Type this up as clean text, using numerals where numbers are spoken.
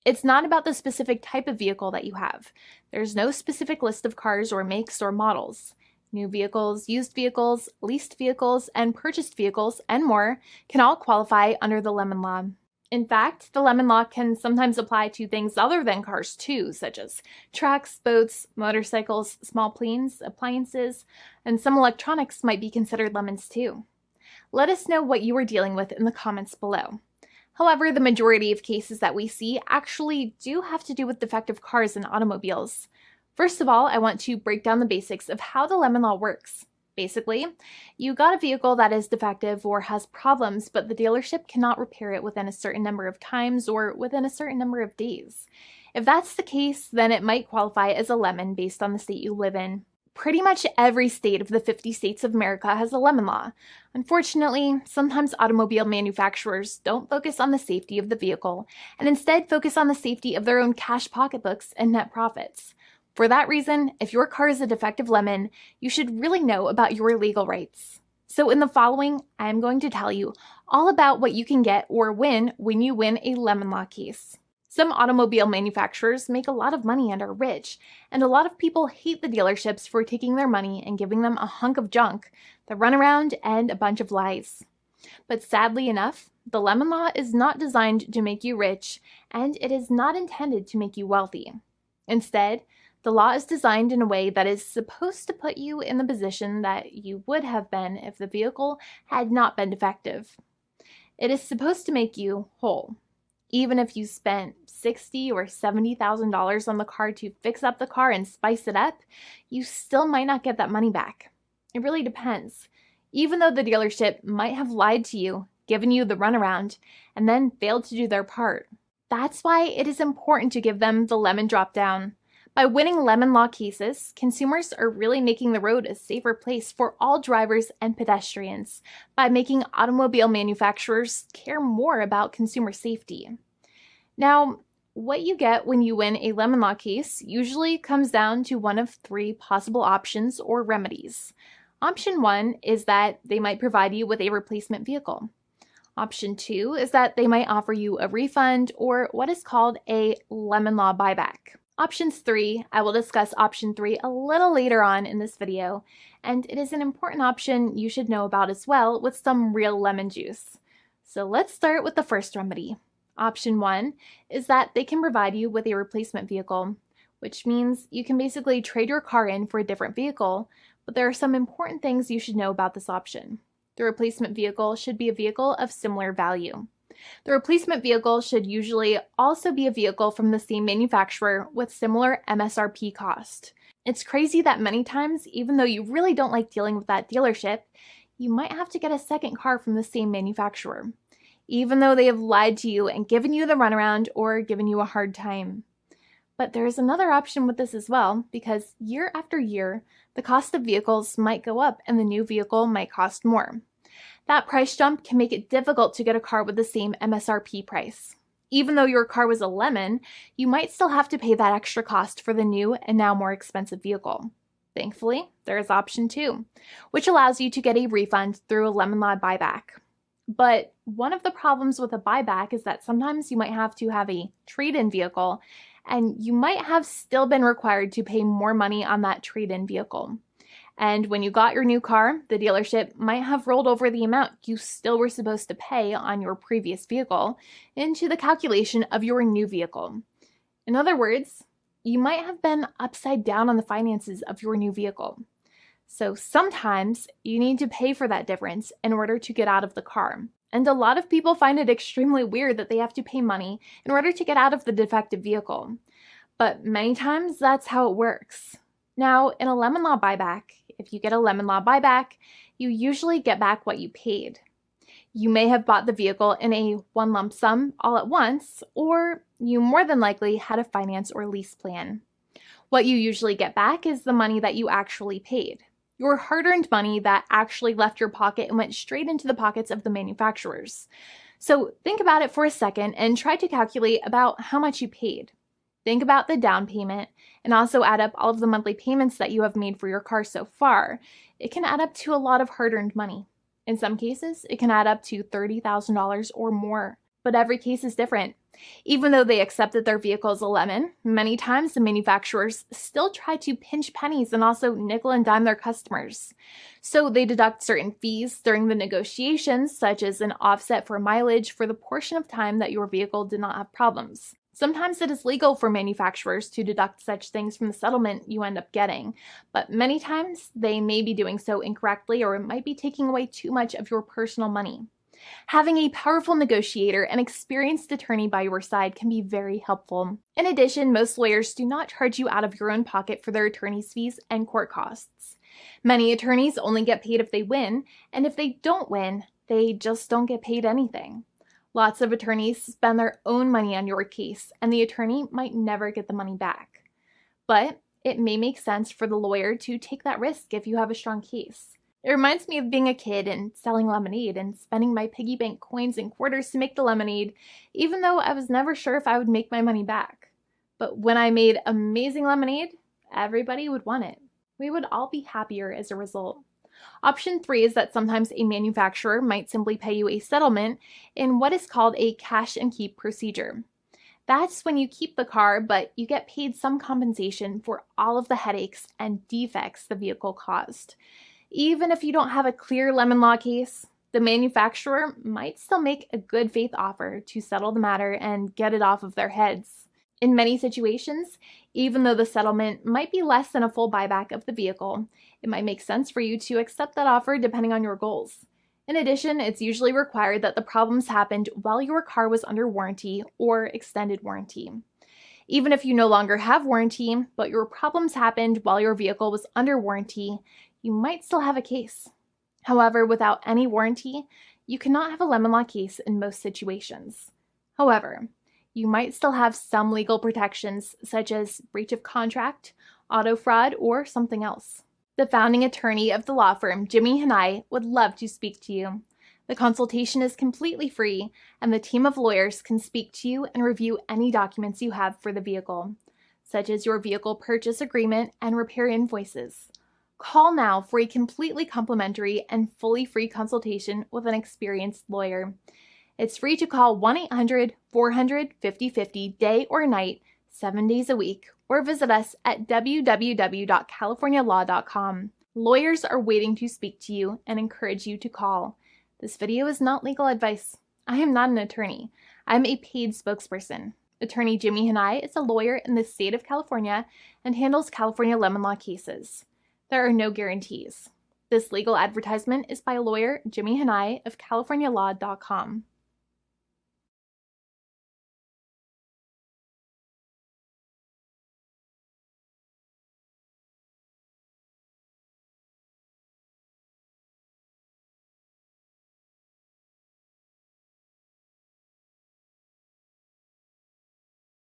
It's not about the specific type of vehicle that you have. There's no specific list of cars or makes or models. New vehicles, used vehicles, leased vehicles, and purchased vehicles, and more can all qualify under the lemon law. In fact, the lemon law can sometimes apply to things other than cars too, such as trucks, boats, motorcycles, small planes, appliances, and some electronics might be considered lemons too. Let us know what you are dealing with in the comments below. However, the majority of cases that we see actually do have to do with defective cars and automobiles. First of all, I want to break down the basics of how the lemon law works. Basically, you got a vehicle that is defective or has problems, but the dealership cannot repair it within a certain number of times or within a certain number of days. If that's the case, then it might qualify as a lemon based on the state you live in. Pretty much every state of the 50 states of America has a lemon law. Unfortunately, sometimes automobile manufacturers don't focus on the safety of the vehicle and instead focus on the safety of their own cash pocketbooks and net profits. For that reason, if your car is a defective lemon, you should really know about your legal rights. So in the following, I am going to tell you all about what you can get or win when you win a lemon law case. Some automobile manufacturers make a lot of money and are rich, and a lot of people hate the dealerships for taking their money and giving them a hunk of junk, the runaround, and a bunch of lies. But sadly enough, the lemon law is not designed to make you rich, and it is not intended to make you wealthy. Instead, the law is designed in a way that is supposed to put you in the position that you would have been if the vehicle had not been defective. It is supposed to make you whole. Even if you spent $60,000 or $70,000 on the car to fix up the car and spice it up, you still might not get that money back. It really depends. Even though the dealership might have lied to you, given you the runaround, and then failed to do their part. That's why it is important to give them the lemon drop down. By winning lemon law cases, consumers are really making the road a safer place for all drivers and pedestrians by making automobile manufacturers care more about consumer safety. Now, what you get when you win a lemon law case usually comes down to one of three possible options or remedies. Option 1 is that they might provide you with a replacement vehicle. Option 2 is that they might offer you a refund or what is called a lemon law buyback. Options 3, I will discuss option 3 a little later on in this video, and it is an important option you should know about as well with some real lemon juice. So let's start with the first remedy. Option 1 is that they can provide you with a replacement vehicle, which means you can basically trade your car in for a different vehicle, but there are some important things you should know about this option. The replacement vehicle should be a vehicle of similar value. The replacement vehicle should usually also be a vehicle from the same manufacturer with similar MSRP cost. It's crazy that many times, even though you really don't like dealing with that dealership, you might have to get a second car from the same manufacturer, even though they have lied to you and given you the runaround or given you a hard time. But there is another option with this as well, because year after year, the cost of vehicles might go up and the new vehicle might cost more. That price jump can make it difficult to get a car with the same MSRP price. Even though your car was a lemon, you might still have to pay that extra cost for the new and now more expensive vehicle. Thankfully, there is option 2, which allows you to get a refund through a lemon law buyback. But one of the problems with a buyback is that sometimes you might have to have a trade-in vehicle, and you might have still been required to pay more money on that trade-in vehicle. And when you got your new car, the dealership might have rolled over the amount you still were supposed to pay on your previous vehicle into the calculation of your new vehicle. In other words, you might have been upside down on the finances of your new vehicle. So sometimes you need to pay for that difference in order to get out of the car. And a lot of people find it extremely weird that they have to pay money in order to get out of the defective vehicle. But many times that's how it works. Now, in a lemon law buyback, if you get a lemon law buyback, you usually get back what you paid. You may have bought the vehicle in a one lump sum all at once, or you more than likely had a finance or lease plan. What you usually get back is the money that you actually paid. Your hard-earned money that actually left your pocket and went straight into the pockets of the manufacturers. So think about it for a second and try to calculate about how much you paid. Think about the down payment and also add up all of the monthly payments that you have made for your car so far. It can add up to a lot of hard-earned money. In some cases, it can add up to $30,000 or more. but every case is different. Even though they accept that their vehicle is a lemon, many times the manufacturers still try to pinch pennies and also nickel and dime their customers. So they deduct certain fees during the negotiations, such as an offset for mileage for the portion of time that your vehicle did not have problems. Sometimes it is legal for manufacturers to deduct such things from the settlement you end up getting, but many times they may be doing so incorrectly, or it might be taking away too much of your personal money. Having a powerful negotiator and experienced attorney by your side can be very helpful. In addition, most lawyers do not charge you out of your own pocket for their attorney's fees and court costs. Many attorneys only get paid if they win, and if they don't win, they just don't get paid anything. Lots of attorneys spend their own money on your case, and the attorney might never get the money back. But it may make sense for the lawyer to take that risk if you have a strong case. It reminds me of being a kid and selling lemonade and spending my piggy bank coins and quarters to make the lemonade, even though I was never sure if I would make my money back. But when I made amazing lemonade, everybody would want it. We would all be happier as a result. Option 3 is that sometimes a manufacturer might simply pay you a settlement in what is called a cash and keep procedure. That's when you keep the car, but you get paid some compensation for all of the headaches and defects the vehicle caused. Even if you don't have a clear lemon law case, the manufacturer might still make a good faith offer to settle the matter and get it off of their heads. In many situations, even though the settlement might be less than a full buyback of the vehicle, it might make sense for you to accept that offer depending on your goals. In addition, it's usually required that the problems happened while your car was under warranty or extended warranty. Even if you no longer have warranty, but your problems happened while your vehicle was under warranty, you might still have a case. However, without any warranty, you cannot have a lemon law case in most situations. However, you might still have some legal protections, such as breach of contract, auto fraud, or something else. The founding attorney of the law firm, Jimmy and I, would love to speak to you. The consultation is completely free, and the team of lawyers can speak to you and review any documents you have for the vehicle, such as your vehicle purchase agreement and repair invoices. Call now for a completely complimentary and fully free consultation with an experienced lawyer. It's free to call 1-800-400-5050 day or night, 7 days a week, or visit us at www.californialaw.com. Lawyers are waiting to speak to you and encourage you to call. This video is not legal advice. I am not an attorney. I'm a paid spokesperson. Attorney Jimmy Hanai is a lawyer in the state of California and handles California lemon law cases. There are no guarantees. This legal advertisement is by lawyer Jimmy Hanai of CaliforniaLaw.com.